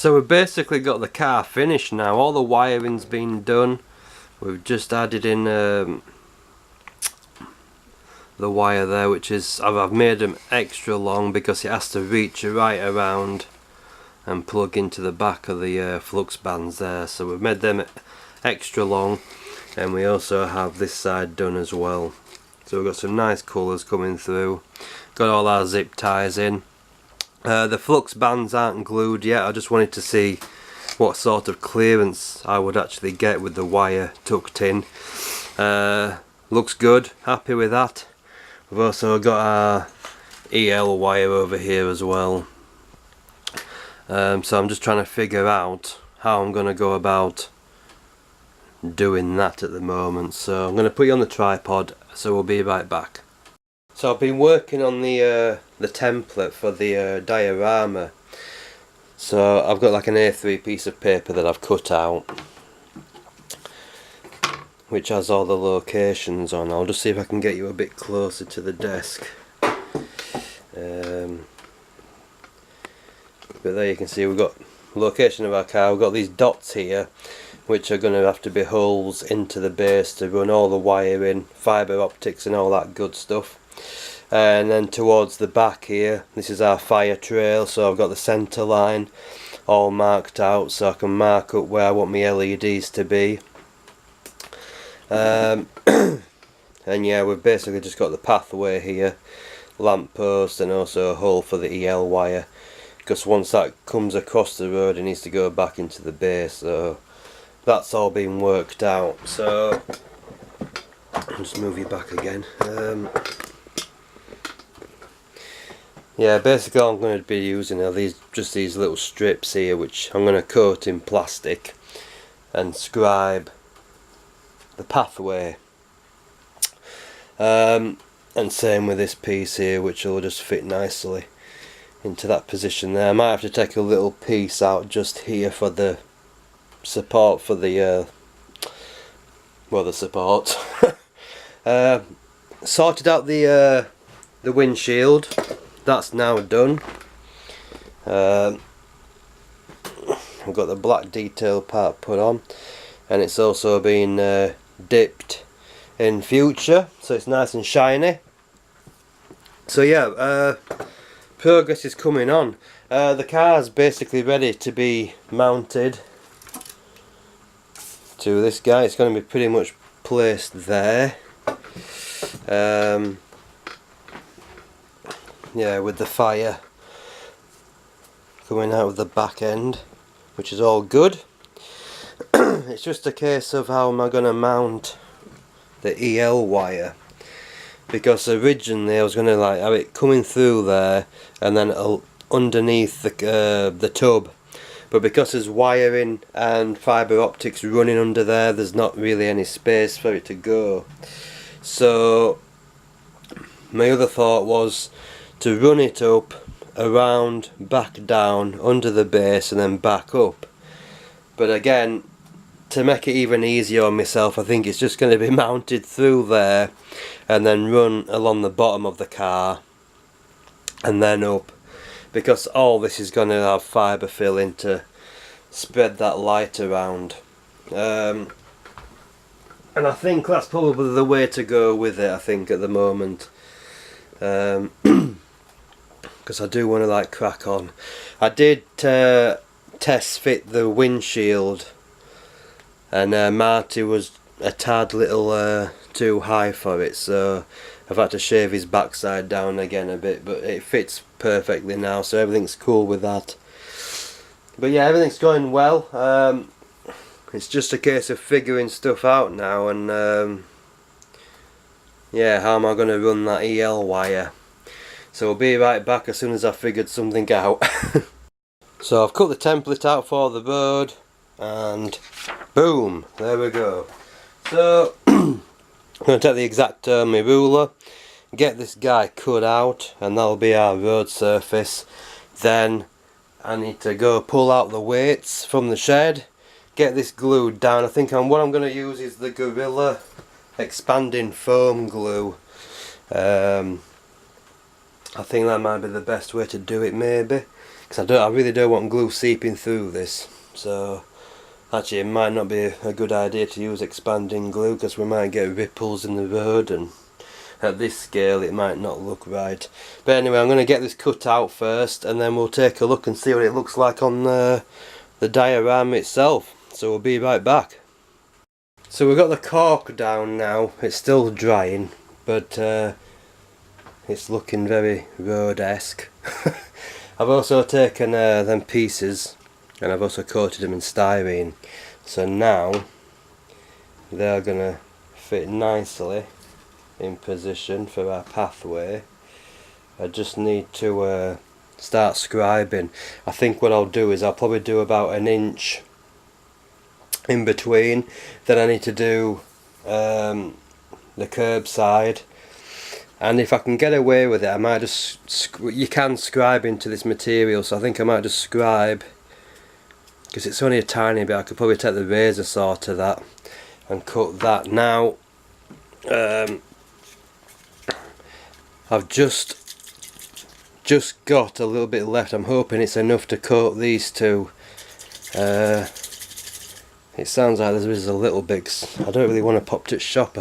So we've basically got the car finished now. All the wiring's been done. We've just added in the wire there, which is I've made them extra long because it has to reach right around and plug into the back of the flux bands there. So we've made them extra long, and we also have this side done as well. So we've got some nice colours coming through. Got all our zip ties in. The flux bands aren't glued yet. I just wanted to see what sort of clearance I would actually get with the wire tucked in. Looks good, happy with that. We've also got our EL wire over here as well. So I'm just trying to figure out how I'm going to go about doing that at the moment. So I'm going to put you on the tripod, so we'll be right back. So I've been working on the template for the diorama. So I've got like an A3 piece of paper that I've cut out, which has all the locations on. I'll just see if I can get you a bit closer to the desk. But there you can see we've got location of our car. We've got these dots here, which are going to have to be holes into the base to run all the wiring, fibre optics and all that good stuff. And then towards the back here, this is our fire trail, so I've got the centre line all marked out so I can mark up where I want my LEDs to be. And yeah, we've basically just got the pathway here, lamp post, and also a hole for the EL wire, because once that comes across the road it needs to go back into the base. So that's all been worked out. So I'll just move you back again. Yeah, basically all I'm going to be using are just these little strips here, which I'm going to coat in plastic and scribe the pathway. And same with this piece here, which will just fit nicely into that position there. I might have to take a little piece out just here for the support for the the support. Sorted out the windshield. That's now done. I've got the black detail part put on, and it's also been dipped in future, so it's nice and shiny. So yeah, progress is coming on. The car's basically ready to be mounted to this guy. It's going to be pretty much placed there. Yeah, with the fire coming out of the back end, which is all good. It's just a case of how am I going to mount the EL wire, because originally I was going to like have it coming through there and then underneath the tub, but because there's wiring and fibre optics running under there, there's not really any space for it to go. So my other thought was to run it up, around, back down, under the base and then back up. But again, to make it even easier on myself, I think it's just going to be mounted through there and then run along the bottom of the car and then up, because all this is going to have fibre fill in to spread that light around. And I think that's probably the way to go with it, I think, at the moment. Because I do want to like crack on. I did test fit the windshield, and Marty was a tad little too high for it, so I've had to shave his backside down again a bit, but it fits perfectly now, so everything's cool with that. But yeah, everything's going well. It's just a case of figuring stuff out now, and yeah, how am I going to run that EL wire? So we'll be right back as soon as I've figured something out. So I've cut the template out for the road, and boom, there we go. So I'm going to take the X-Acto, my ruler, get this guy cut out, and that'll be our road surface. Then I need to go pull out the weights from the shed, get this glued down. I think what I'm going to use is the Gorilla expanding foam glue. I think that might be the best way to do it, maybe, because I really don't want glue seeping through this. So actually it might not be a good idea to use expanding glue, because we might get ripples in the road, and at this scale it might not look right. But anyway, I'm going to get this cut out first, and then we'll take a look and see what it looks like on the diorama itself. So we'll be right back. So we've got the cork down now. It's still drying, but it's looking very road-esque. I've also taken them pieces and I've also coated them in styrene. So now they're going to fit nicely in position for our pathway. I just need to start scribing. I think what I'll do is I'll probably do about an inch in between. Then I need to do the curb side, and if I can get away with it, I might just you can scribe into this material, so I think I might just scribe, because it's only a tiny bit. I could probably take the razor saw to that and cut that. Now I've just got a little bit left. I'm hoping it's enough to coat these two. It sounds like there's a little bit. I don't really want to pop to the shop.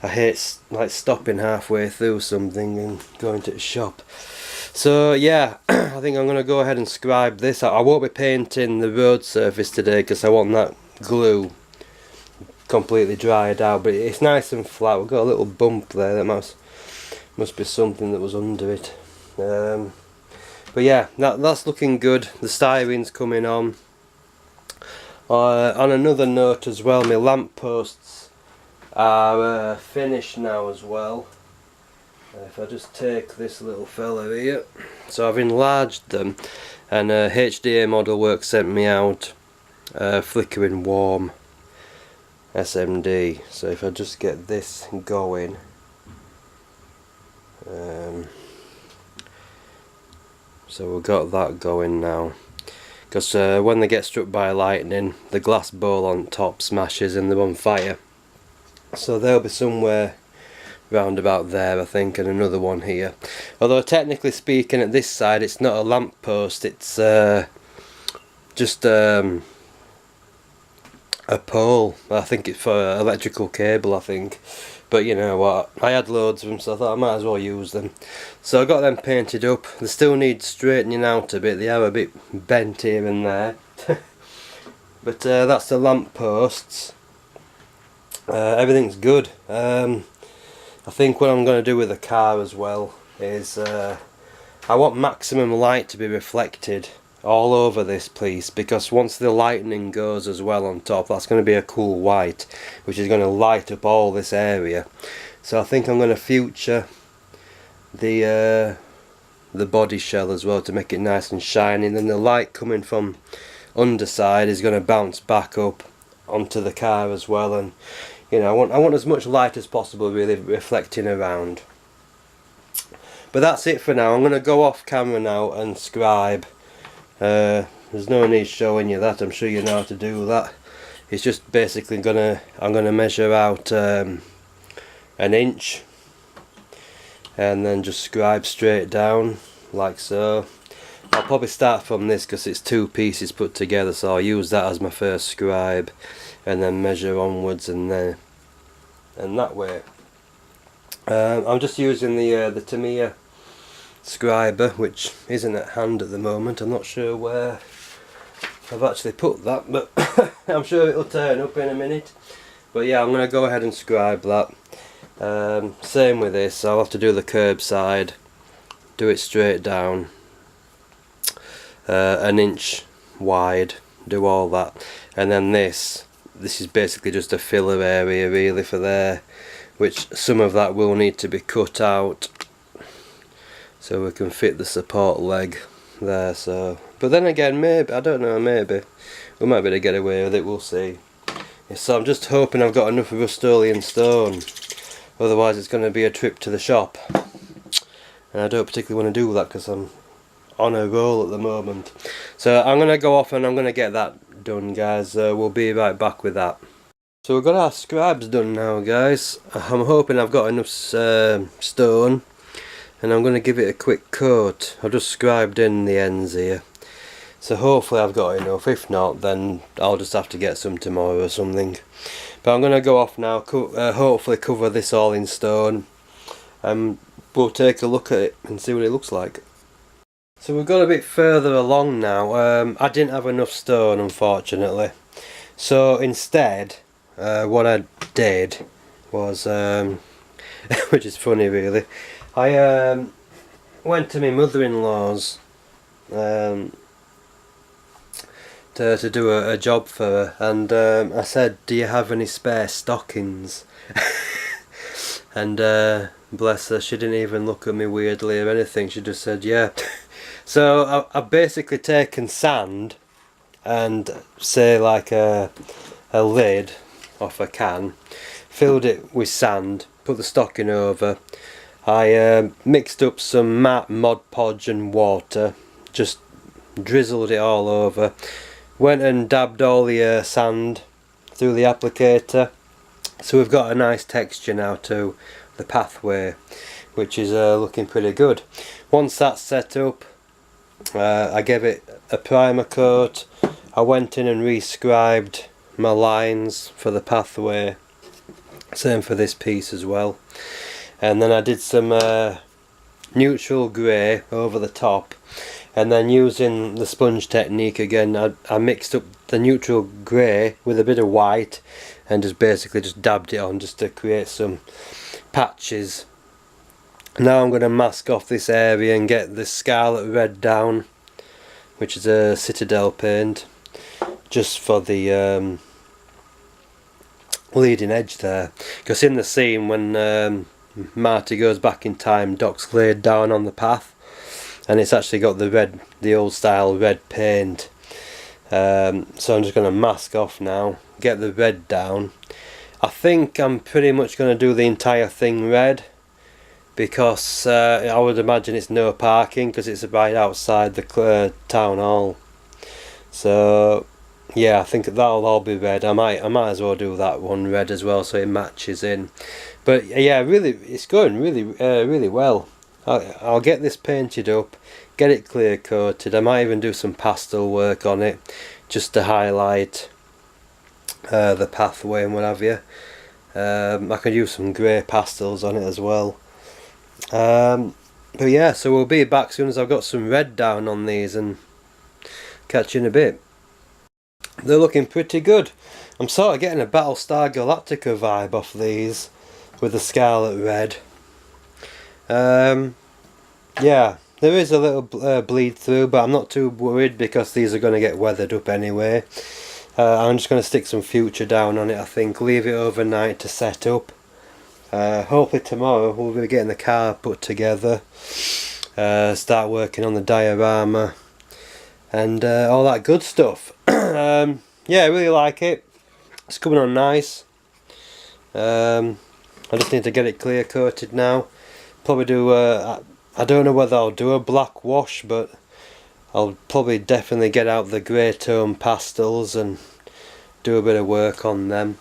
I hate like stopping halfway through something and going to the shop. So yeah, I think I'm going to go ahead and scribe this. I won't be painting the road surface today because I want that glue completely dried out. But it's nice and flat. We've got a little bump there. That must be something that was under it. But yeah, that's looking good. The styrene's coming on. On another note as well, my lamp posts are finished now as well. If I just take this little fella here, so I've enlarged them, and HDA Model Works sent me out flickering warm SMD. So if I just get this going, so we've got that going now. Because when they get struck by lightning, the glass bowl on top smashes and they're on fire. So they'll be somewhere round about there, I think, and another one here. Although technically speaking, at this side it's not a lamp post, it's just a pole. I think it's for electrical cable, I think. But you know what, I had loads of them, so I thought I might as well use them. So I got them painted up. They still need straightening out a bit. They are a bit bent here and there. But that's the lamp posts. Everything's good. I think what I'm going to do with the car as well is I want maximum light to be reflected all over this piece, because once the lightning goes as well on top, that's going to be a cool white which is going to light up all this area. So I think I'm going to future the body shell as well to make it nice and shiny, and then the light coming from underside is going to bounce back up onto the car as well. And you know, I want as much light as possible really reflecting around. But that's it for now. I'm going to go off camera now and scribe. There's no need showing you that, I'm sure you know how to do that. It's just basically I'm gonna measure out an inch and then just scribe straight down like so. I'll probably start from this because it's two pieces put together, so I'll use that as my first scribe and then measure onwards and that way. I'm just using the Tamiya scriber, which isn't at hand at the moment. I'm not sure where I've actually put that, but I'm sure it'll turn up in a minute. But yeah, I'm going to go ahead and scribe that. Same with this, I'll have to do the curb side, do it straight down, an inch wide, do all that. And then this is basically just a filler area really for there, which some of that will need to be cut out so we can fit the support leg there. So, but then again, maybe, I don't know, maybe we might be able to get away with it, we'll see. So I'm just hoping I've got enough Rust-Oleum stone, otherwise it's going to be a trip to the shop, and I don't particularly want to do that because I'm on a roll at the moment. So I'm going to go off and I'm going to get that done, guys. We'll be right back with that. So we've got our scribes done now, guys. I'm hoping I've got enough stone, and I'm going to give it a quick coat. I've just scribed in the ends here, So hopefully I've got enough. If not, then I'll just have to get some tomorrow or something. But I'm going to go off now, hopefully cover this all in stone. We'll take a look at it and see what it looks like. So we've got a bit further along now. I didn't have enough stone, unfortunately. So instead, what I did was, which is funny really, I went to my mother-in-law's to do a job for her, and I said, do you have any spare stockings? And bless her, she didn't even look at me weirdly or anything, she just said yeah. So I've basically taken sand and say like a lid off a can, filled it with sand, put the stocking over. I mixed up some matte Mod Podge and water, just drizzled it all over, went and dabbed all the sand through the applicator, so we've got a nice texture now to the pathway, which is looking pretty good. Once that's set up, I gave it a primer coat. I went in and rescribed my lines for the pathway, same for this piece as well, and then I did some neutral grey over the top, and then using the sponge technique again, I mixed up the neutral grey with a bit of white and just basically just dabbed it on just to create some patches. Now I'm going to mask off this area and get the scarlet red down, which is a Citadel paint, just for the leading edge there, because in the scene when Marty goes back in time, Doc's laid down on the path and it's actually got the red, the old style red paint. So I'm just going to mask off now, get the red down. I think I'm pretty much going to do the entire thing red, because I would imagine it's no parking because it's right outside the town hall. So yeah, I think that'll all be red. I might as well do that one red as well so it matches in. But yeah, really, it's going really well. I'll get this painted up, get it clear coated. I might even do some pastel work on it just to highlight the pathway and what have you. I could use some grey pastels on it as well. But yeah, so we'll be back soon as I've got some red down on these, and catch you in a bit. They're looking pretty good. I'm sort of getting a Battlestar Galactica vibe off these with the scarlet red. Yeah, there is a little bleed through, but I'm not too worried because these are going to get weathered up anyway. I'm just going to stick some Future down on it, I think, leave it overnight to set up. Hopefully tomorrow we'll be getting the car put together, start working on the diorama and all that good stuff. Yeah, I really like it. It's coming on nice. I just need to get it clear coated now. Probably do I don't know whether I'll do a black wash, but I'll probably definitely get out the grey tone pastels and do a bit of work on them.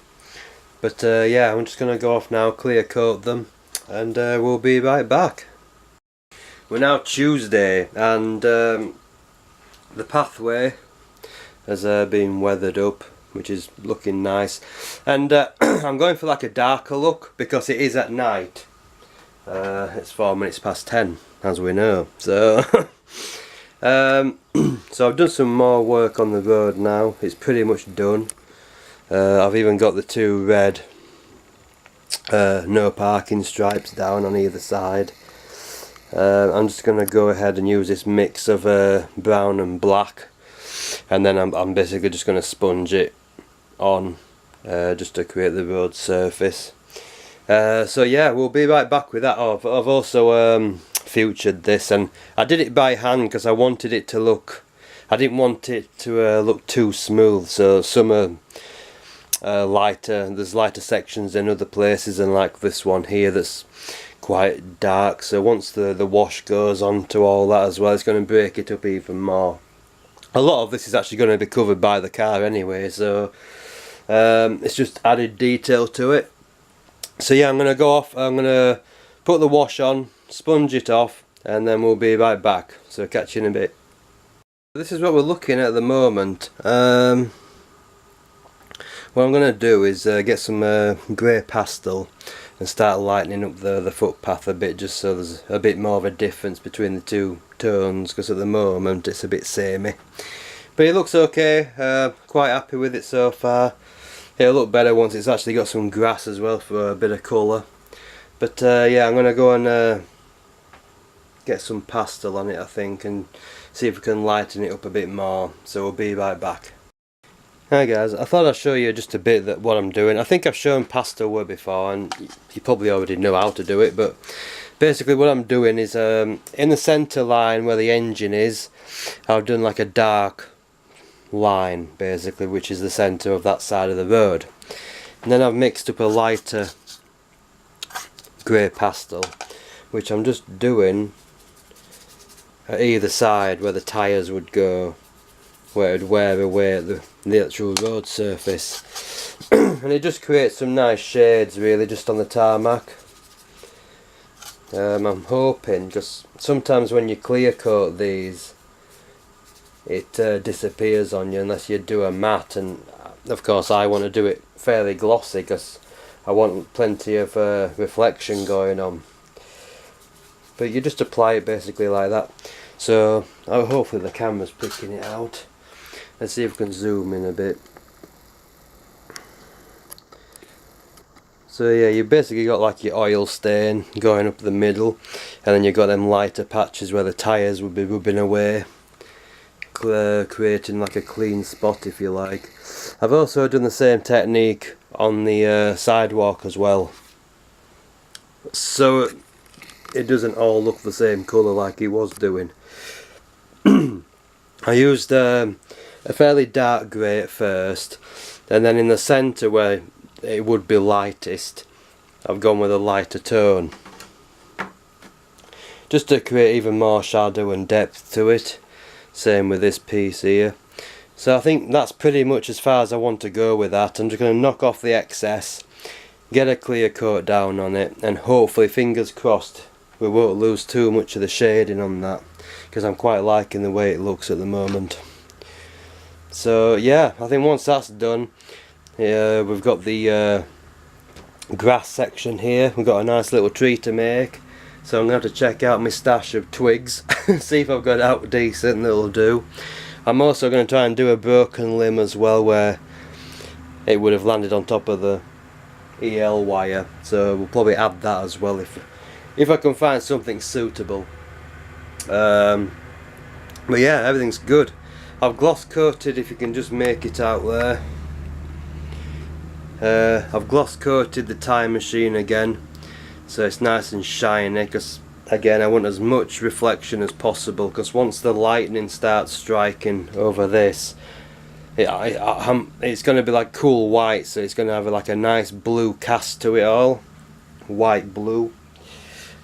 But yeah, I'm just going to go off now, clear coat them, and we'll be right back. We're now Tuesday, and the pathway has been weathered up, which is looking nice. And I'm going for like a darker look because it is at night. It's 4 minutes past 10, as we know. So so I've done some more work on the road now. It's pretty much done. I've even got the two red no parking stripes down on either side. I'm just going to go ahead and use this mix of brown and black, and then I'm basically just going to sponge it on just to create the road surface. So yeah, we'll be right back with that. Oh, I've also featured this, and I did it by hand because I wanted it to look, I didn't want it to look too smooth, so some are lighter, there's lighter sections in other places, and like this one here that's quite dark, so once the wash goes on to all that as well, it's going to break it up even more. A lot of this is actually going to be covered by the car anyway, so it's just added detail to it. So yeah, I'm going to go off, I'm going to put the wash on, sponge it off, and then we'll be right back, so catch you in a bit. This is what we're looking at the moment. What I'm going to do is get some grey pastel and start lightening up the footpath a bit, just so there's a bit more of a difference between the two tones, because at the moment it's a bit samey. But it looks okay, quite happy with it so far. It'll look better once it's actually got some grass as well for a bit of colour. But yeah, I'm going to go and get some pastel on it, I think, and see if we can lighten it up a bit more. So we'll be right back. Hi guys, I thought I'd show you just a bit that what I'm doing. I think I've shown pastel work before and you probably already know how to do it, but basically what I'm doing is in the centre line where the engine is, I've done like a dark line basically, which is the centre of that side of the road. And then I've mixed up a lighter grey pastel, which I'm just doing at either side where the tyres would go, where it would wear away at the actual road surface. And it just creates some nice shades really just on the tarmac. I'm hoping, because sometimes when you clear coat these it disappears on you unless you do a matte, and of course I want to do it fairly glossy because I want plenty of reflection going on. But you just apply it basically like that. So hopefully the camera's picking it out. Let's see if we can zoom in a bit. So yeah, you basically got like your oil stain going up the middle, and then you've got them lighter patches where the tyres would be rubbing away, creating like a clean spot if you like. I've also done the same technique on the sidewalk as well, so it doesn't all look the same colour like it was doing. I used a fairly dark grey at first, and then in the centre where it would be lightest I've gone with a lighter tone just to create even more shadow and depth to it. Same with this piece here. So I think that's pretty much as far as I want to go with that. I'm just going to knock off the excess, get a clear coat down on it, and hopefully, fingers crossed, we won't lose too much of the shading on that, because I'm quite liking the way it looks at the moment. So yeah, I think once that's done, we've got the grass section here. We've got a nice little tree to make, so I'm going to have to check out my stash of twigs, see if I've got it out decent that'll do. I'm also going to try and do a broken limb as well, where it would have landed on top of the EL wire, so we'll probably add that as well if I can find something suitable. But yeah, everything's good. I've gloss coated, if you can just make it out there. I've gloss coated the time machine again, so it's nice and shiny, because again I want as much reflection as possible, because once the lightning starts striking over this, it's going to be like cool white, so it's going to have like a nice blue cast to it all, white blue.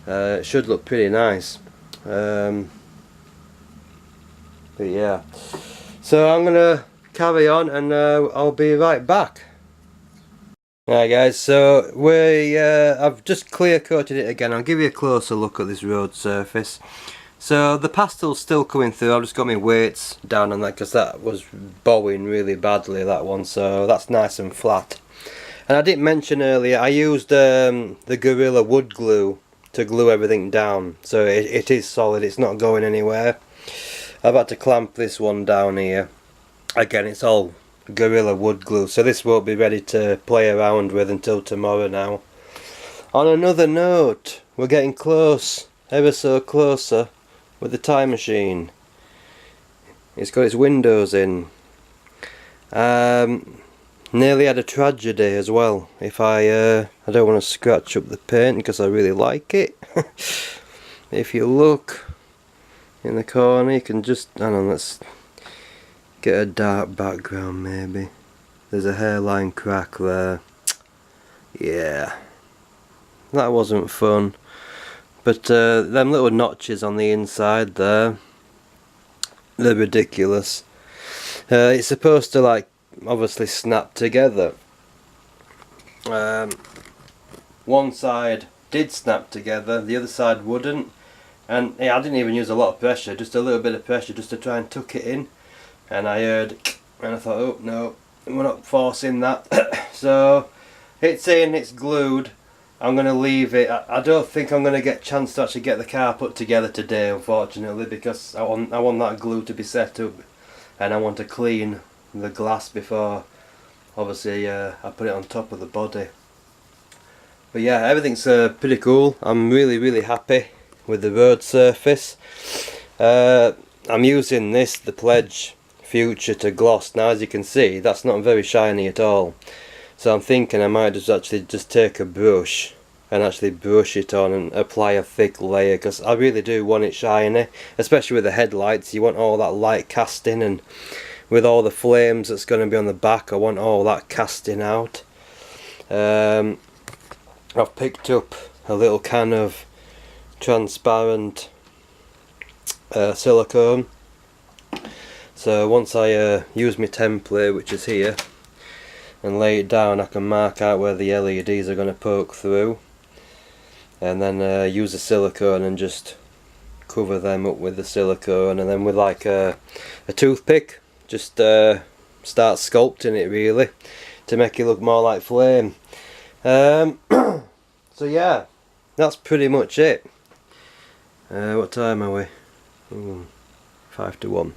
It should look pretty nice. But yeah, so I'm gonna carry on and I'll be right back. Alright guys, so I've just clear coated it again. I'll give you a closer look at this road surface. So the pastel's still coming through. I've just got my weights down on that because that was bowing really badly, that one, so that's nice and flat. And I didn't mention earlier, I used the Gorilla wood glue to glue everything down, so it is solid, it's not going anywhere. I've had to clamp this one down here. Again, it's all Gorilla wood glue, so this won't be ready to play around with until tomorrow now. On another note, we're getting close, ever so closer, with the time machine. It's got its windows in. Nearly had a tragedy as well. I don't want to scratch up the paint because I really like it. If you look in the corner, you can just, hang on, let's get a dark background maybe. There's a hairline crack there. Yeah, that wasn't fun. But them little notches on the inside there, they're ridiculous. It's supposed to like obviously snap together. One side did snap together, the other side wouldn't. and yeah, I didn't even use a lot of pressure, just a little bit of pressure just to try and tuck it in, and I heard, and I thought, oh no, we're not forcing that. So it's in, it's glued. I'm going to leave it. I don't think I'm going to get a chance to actually get the car put together today, unfortunately, because I want that glue to be set up, and I want to clean the glass before, obviously, I put it on top of the body. But yeah, everything's pretty cool. I'm really happy with the road surface. I'm using this, the Pledge Future, to gloss. Now, as you can see, that's not very shiny at all. So I'm thinking I might just take a brush and actually brush it on and apply a thick layer, because I really do want it shiny, especially with the headlights. You want all that light casting, and with all the flames that's going to be on the back, I want all that casting out. I've picked up a little can of transparent silicone. So once I use my template, which is here, and lay it down, I can mark out where the LEDs are going to poke through, and then use the silicone and just cover them up with the silicone, and then with like a toothpick just start sculpting it really to make it look more like flame. So yeah, that's pretty much it. What time are we? 5 to 1.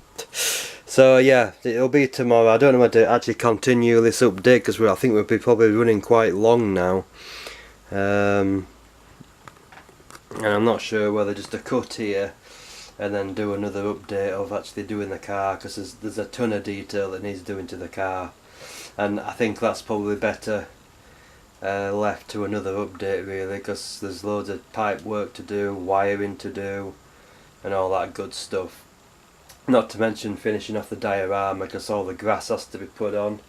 So yeah, it'll be tomorrow. I don't know whether to actually continue this update, because I think we'll be probably running quite long now. And I'm not sure whether just to cut here and then do another update of actually doing the car, because there's a ton of detail that needs doing to the car, and I think that's probably better left to another update really, because there's loads of pipe work to do, wiring to do, and all that good stuff. Not to mention finishing off the diorama, because all the grass has to be put on,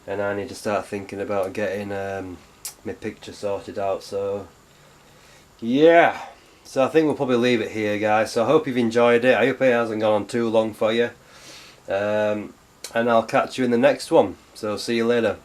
and I need to start thinking about getting my picture sorted out. So yeah, so I think we'll probably leave it here, guys. So I hope you've enjoyed it. I hope it hasn't gone on too long for you, and I'll catch you in the next one. So see you later.